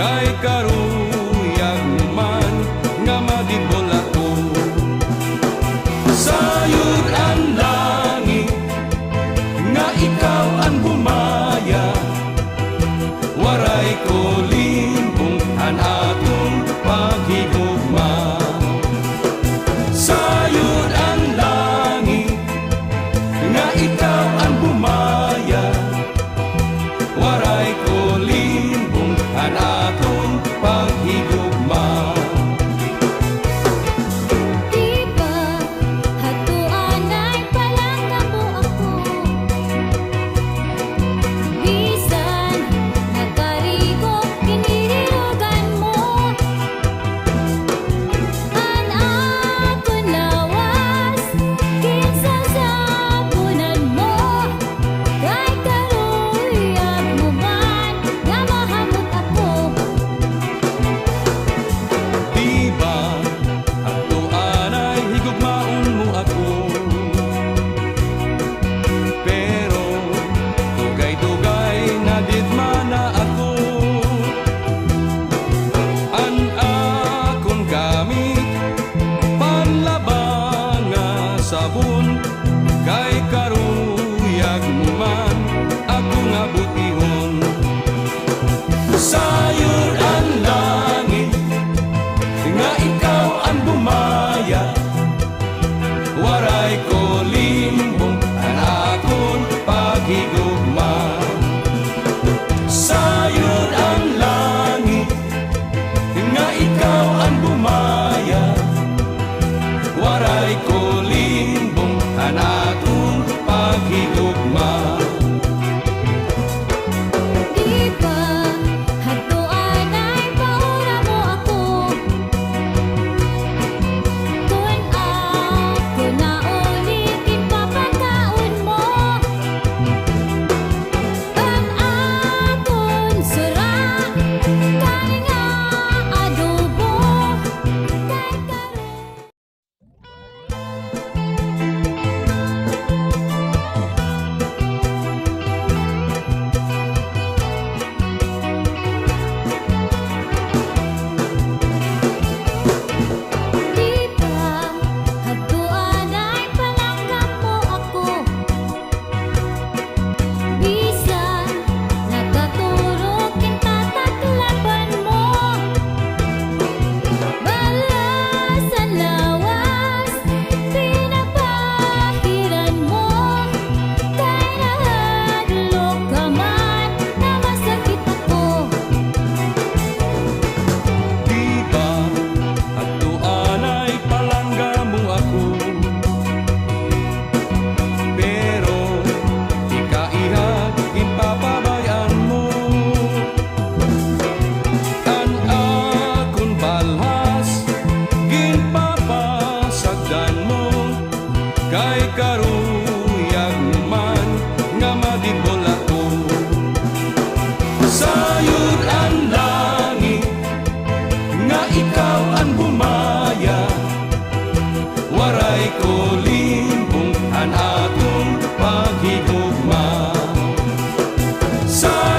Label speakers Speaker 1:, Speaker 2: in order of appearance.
Speaker 1: kay karuyag man nga madibol ako. Sayod ang langit nga ikaw ang bumaya, waray ko limbong an atong paghigugma. Sayod ang langit nga ikaw ang bumaya, waray ko limbong an atong paghigugma. Sabon kay karuyag mo man ako nga butihon. Sayod ang langit nga ikaw ang bumaya, waray ko limbong ang akon paghigugma. Sayod ang langit nga ikaw ang bumaya, waray ko limbong an atong paghigugma.
Speaker 2: Di ba hatuan ay paura mo ako, kung ako na ulitin papagkaon mo ang akon sura, kay nga adobo kay karon. Di ba hatuan ay palanggap mo ako, bisan nagkaturok kita taklaban mo. Balas ang lawas pinapahiran mo, kay nahadlok ka man na masakit ako.
Speaker 1: Di ba hatuan ay palangga mo ako, pero ikaihag ipapabayaan mo. An akon balhas ginpapasagdan mo, kay karuyag man nga madibol ako. Sayod ang langit nga ikaw ang bumaya, waray ko limbong an atong paghigugma. Sayod